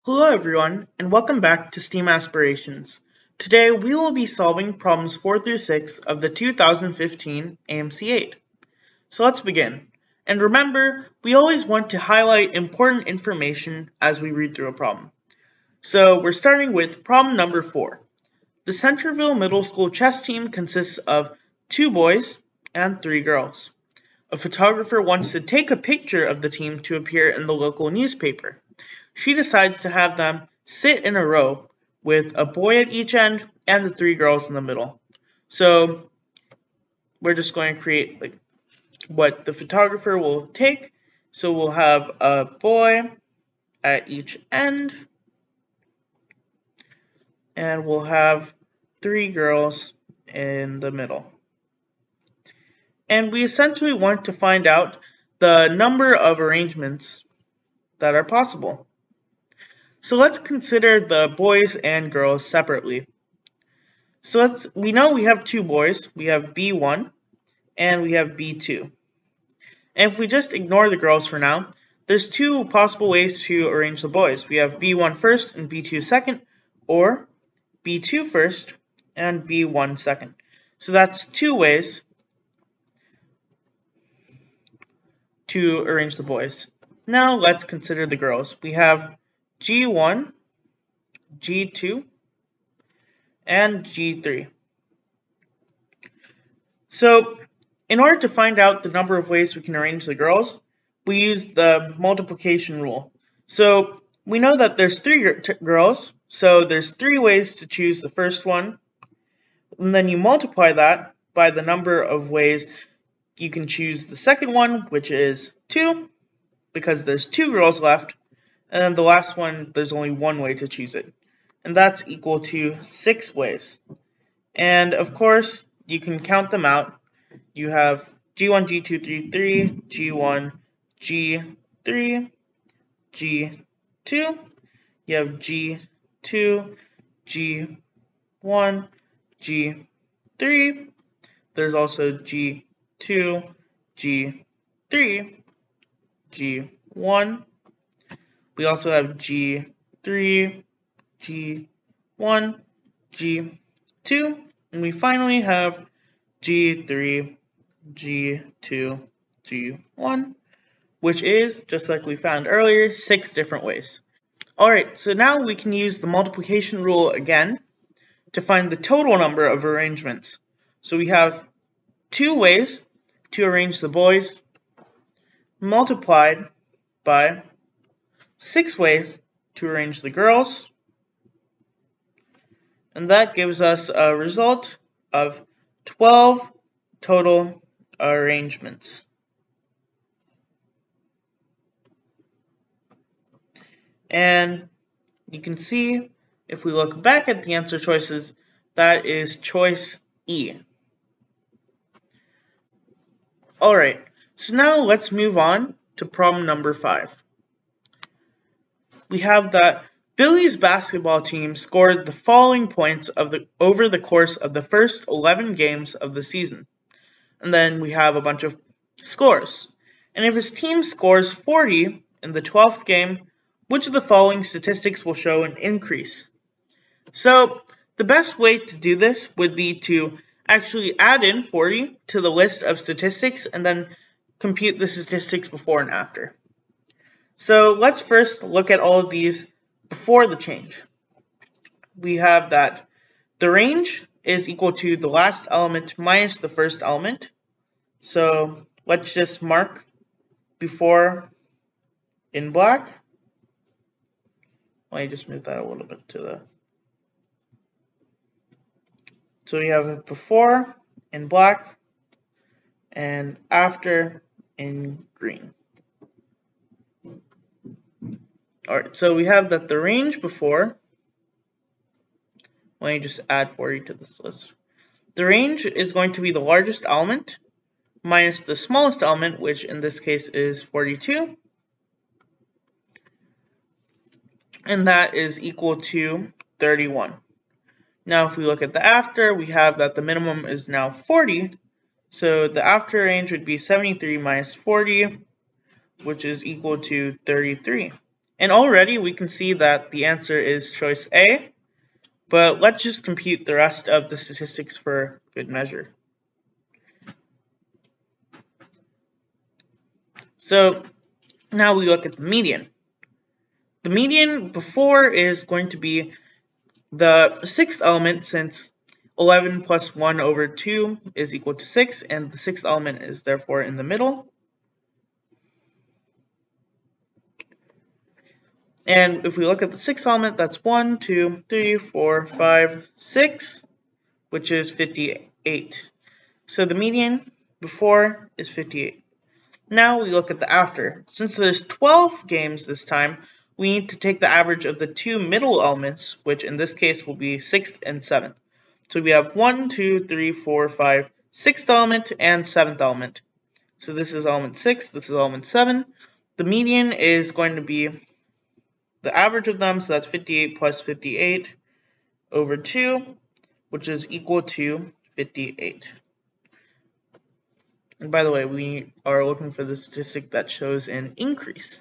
Hello everyone, and welcome back to STEAM Aspirations. Today we will be solving problems 4 through 6 of the 2015 AMC 8. So let's begin. And remember, we always want to highlight important information as we read through a problem. So we're starting with problem number 4. The Centerville Middle School chess team consists of 2 boys and 3 girls. A photographer wants to take a picture of the team to appear in the local newspaper. She decides to have them sit in a row with a boy at each end and the 3 girls in the middle. So we're just going to create what the photographer will take. So we'll have a boy at each end and we'll have 3 girls in the middle. And we essentially want to find out the number of arrangements that are possible. So let's consider the boys and girls separately. So we know we have 2 boys. We have B1 and we have B2. And if we just ignore the girls for now, there's 2 possible ways to arrange the boys. We have B1 first and B2 second, or B2 first and B1 second. So that's 2 ways to arrange the boys. Now let's consider the girls. We have G1, G2, and G3. So in order to find out the number of ways we can arrange the girls, we use the multiplication rule. So we know that there's 3 girls, so there's 3 ways to choose the first one, and then you multiply that by the number of ways you can choose the second one, which is 2, because there's 2 girls left, and then the last one, there's only 1 way to choose it, and that's equal to 6 ways. And of course, you can count them out. You have G1, G2, 3, 3, G1, G3, G2. You have G2, G1, G3. There's also G2, G3, G1. We also have G3, G1, G2, and we finally have G3, G2, G1, which is, just like we found earlier, 6 different ways. Alright, so now we can use the multiplication rule again to find the total number of arrangements. So we have 2 ways to arrange the boys multiplied by 6 ways to arrange the girls, and that gives us a result of 12 total arrangements. And you can see, if we look back at the answer choices, that is choice E. Alright, so now let's move on to problem number 5. We have that Phillies basketball team scored the following points over the course of the first 11 games of the season. And then we have a bunch of scores. And if his team scores 40 in the 12th game, which of the following statistics will show an increase? So the best way to do this would be to actually add in 40 to the list of statistics and then compute the statistics before and after. So let's first look at all of these before the change. We have that the range is equal to the last element minus the first element. So let's just mark before in black. Let me just move that a little bit to the... So we have before in black and after in green. Alright, so we have that the range before, let me just add 40 to this list. The range is going to be the largest element minus the smallest element, which in this case is 42. And that is equal to 31. Now if we look at the after, we have that the minimum is now 40. So the after range would be 73 minus 40, which is equal to 33. And already we can see that the answer is choice A, but let's just compute the rest of the statistics for good measure. So now we look at the median. The median before is going to be the sixth element, since 11 plus 1 over 2 is equal to 6, and the sixth element is therefore in the middle. And if we look at the sixth element, that's 1, 2, 3, 4, 5, 6, which is 58. So the median before is 58. Now we look at the after. Since there's 12 games this time, we need to take the average of the two middle elements, which in this case will be 6th and 7th. So we have 1, 2, 3, 4, 5, 6th element and 7th element. So this is element 6, this is element 7. The median is going to be the average of them, so that's 58 plus 58 over 2, which is equal to 58. And by the way, we are looking for the statistic that shows an increase.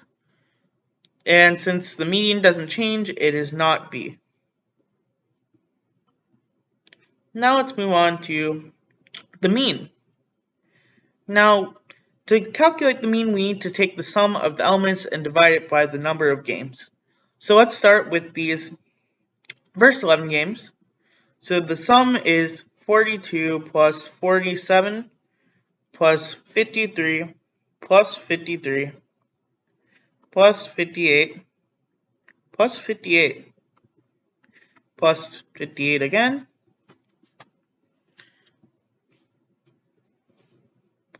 And since the median doesn't change, it is not B. Now let's move on to the mean. Now, to calculate the mean, we need to take the sum of the elements and divide it by the number of games. So let's start with these first 11 games. So the sum is 42 plus 47 plus 53 plus 53 plus 58 plus 58 plus 58 again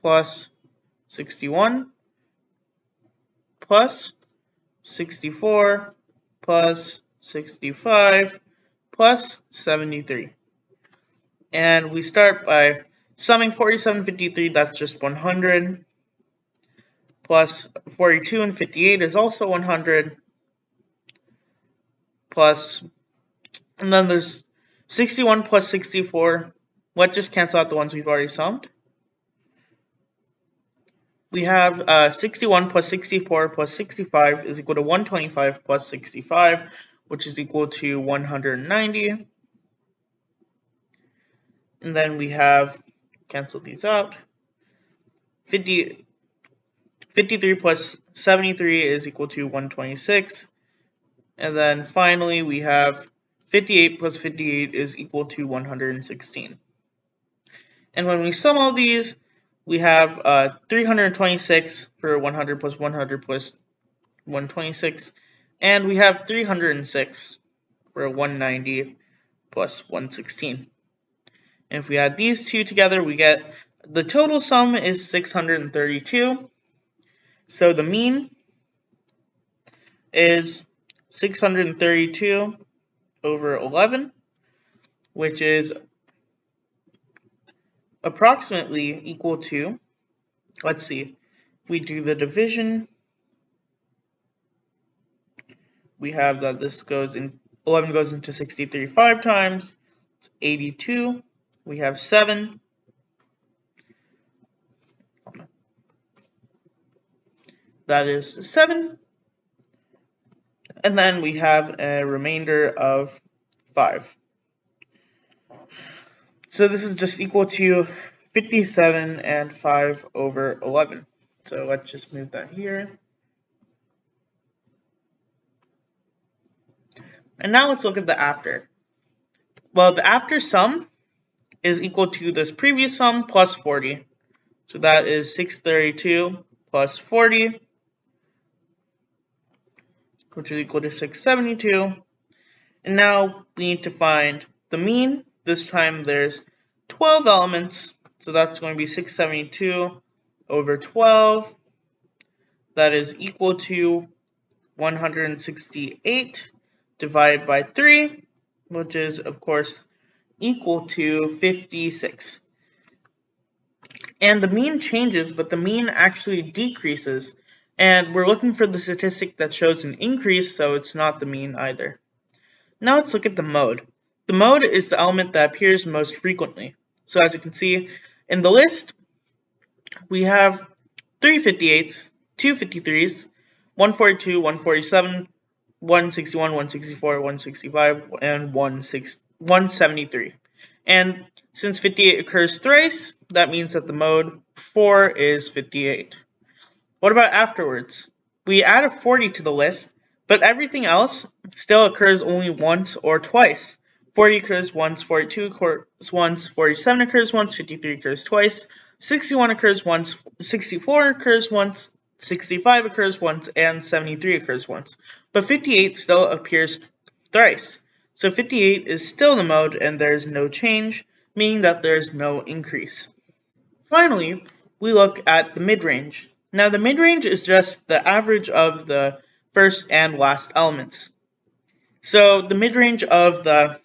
plus 61 plus 64 plus 65 plus 73. And we start by summing 47 and 53, that's just 100, plus 42 and 58 is also 100, plus, and then there's 61 plus 64. Let's just cancel out the ones we've already summed. We have 61 plus 64 plus 65 is equal to 125 plus 65, which is equal to 190. And then we have, cancel these out, 53 plus 73 is equal to 126. And then finally we have 58 plus 58 is equal to 116. And when we sum all these, we have 326 for 100 plus 100 plus 126. And we have 306 for 190 plus 116. And if we add these two together, we get the total sum is 632. So the mean is 632 over 11, which is approximately equal to, let's see, if we do the division, we have that this goes in, 11 goes into 63 5 times, it's 82. We have 7. That is 7. And then we have a remainder of 5. So this is just equal to 57 and 5 over 11. So let's just move that here. And now let's look at the after. Well, the after sum is equal to this previous sum plus 40. So that is 632 plus 40, which is equal to 672. And now we need to find the mean. This time there's 12 elements, so that's going to be 672 over 12. That is equal to 168 divided by 3, which is, of course, equal to 56. And the mean changes, but the mean actually decreases. And we're looking for the statistic that shows an increase, so it's not the mean either. Now let's look at the mode. The mode is the element that appears most frequently. So as you can see in the list, we have 3 58s, 2 53s, 142, 147, 161, 164, 165, and 173. And since 58 occurs thrice, that means that the mode 4 is 58. What about afterwards? We add a 40 to the list, but everything else still occurs only once or twice. 40 occurs once, 42 occurs once, 47 occurs once, 53 occurs twice, 61 occurs once, 64 occurs once, 65 occurs once, and 73 occurs once. But 58 still appears thrice. So 58 is still the mode and there's no change, meaning that there's no increase. Finally, we look at the mid-range. Now the mid-range is just the average of the first and last elements. So the mid-range of the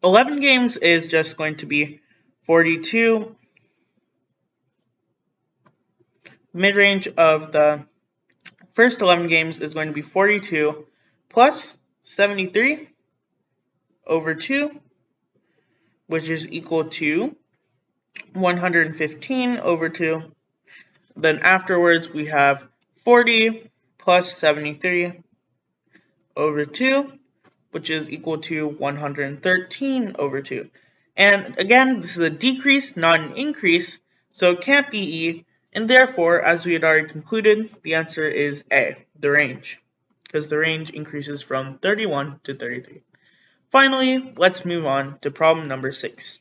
11 games is just going to be 42. Mid-range of the first 11 games is going to be 42 plus 73 over 2, which is equal to 115 over 2. Then afterwards we have 40 plus 73 over 2, which is equal to 113 over 2. And again, this is a decrease, not an increase, so it can't be E, and therefore, as we had already concluded, the answer is A, the range, because the range increases from 31 to 33. Finally, let's move on to problem number 6.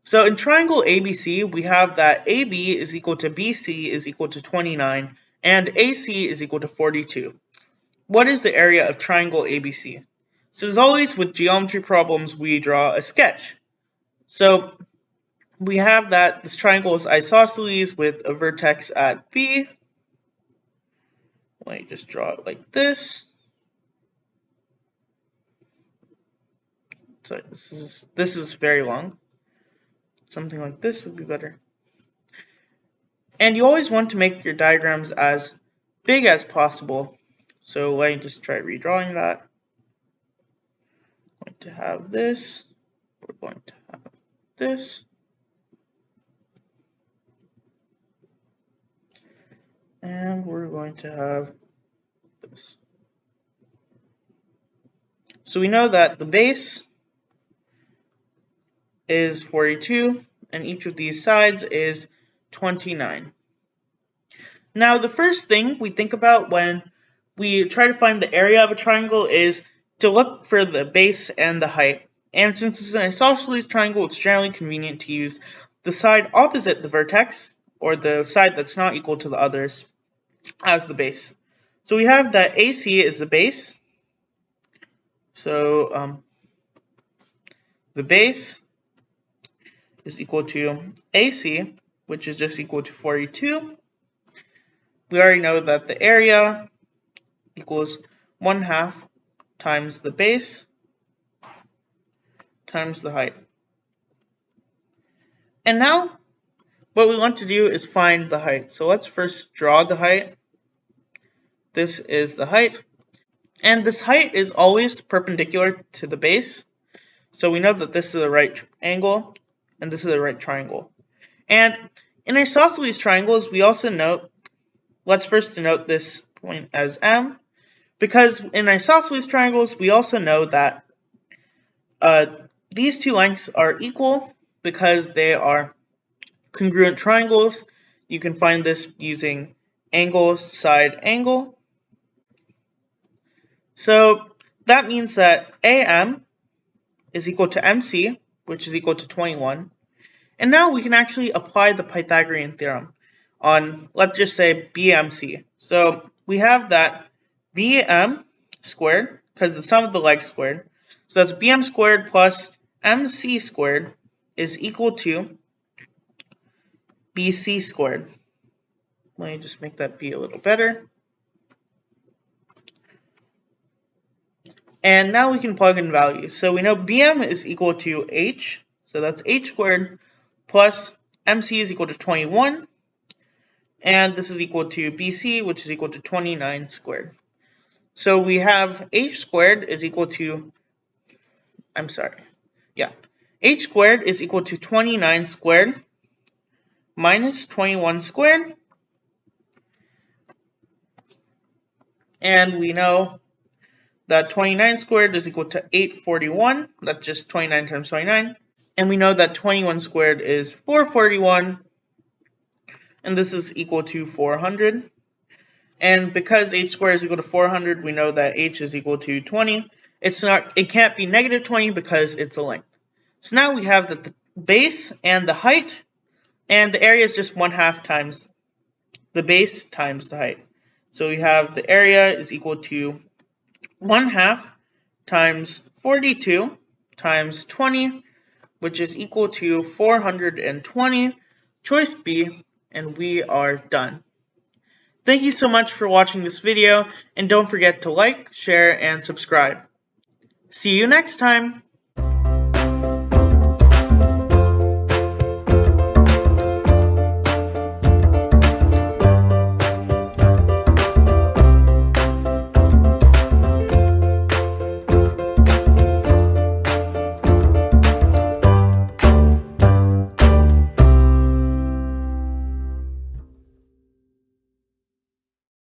So in triangle ABC, we have that AB is equal to BC is equal to 29, and AC is equal to 42. What is the area of triangle ABC? So as always with geometry problems, we draw a sketch. So we have that this triangle is isosceles with a vertex at B. Let me just draw it like this. So this is very long. Something like this would be better. And you always want to make your diagrams as big as possible. So let me just try redrawing that. We're going to have this. We're going to have this. And we're going to have this. So we know that the base is 42, and each of these sides is 29. Now, the first thing we think about when we try to find the area of a triangle is to look for the base and the height. And since it's an isosceles triangle, it's generally convenient to use the side opposite the vertex, or the side that's not equal to the others, as the base. So we have that AC is the base. So the base is equal to AC, which is just equal to 42. We already know that the area equals 1/2 times the base times the height. And now what we want to do is find the height. So let's first draw the height. This is the height. And this height is always perpendicular to the base. So we know that this is a right angle and this is a right triangle. And in isosceles triangles, we also note, let's first denote this point as M, because in isosceles triangles, we also know that these two lengths are equal because they are congruent triangles. You can find this using angle, side, angle. So that means that AM is equal to MC, which is equal to 21. And now we can actually apply the Pythagorean theorem on, let's just say, BMC. So we have that BM squared, because the sum of the legs squared. So that's BM squared plus MC squared is equal to BC squared. Let me just make that be a little better. And now we can plug in values. So we know BM is equal to H, so that's H squared, plus MC is equal to 21, and this is equal to BC, which is equal to 29 squared. So we have H squared is equal to, H squared is equal to 29 squared minus 21 squared, And we know that 29 squared is equal to 841. That's just 29 times 29. And we know that 21 squared is 441. And this is equal to 400. And because h squared is equal to 400, we know that h is equal to 20. It can't be negative 20 because it's a length. So now we have the base and the height, and the area is just 1/2 times the base times the height. So we have the area is equal to 1/2 times 42 times 20, which is equal to 420. Choice B, and we are done. Thank you so much for watching this video, and don't forget to like, share, and subscribe. See you next time!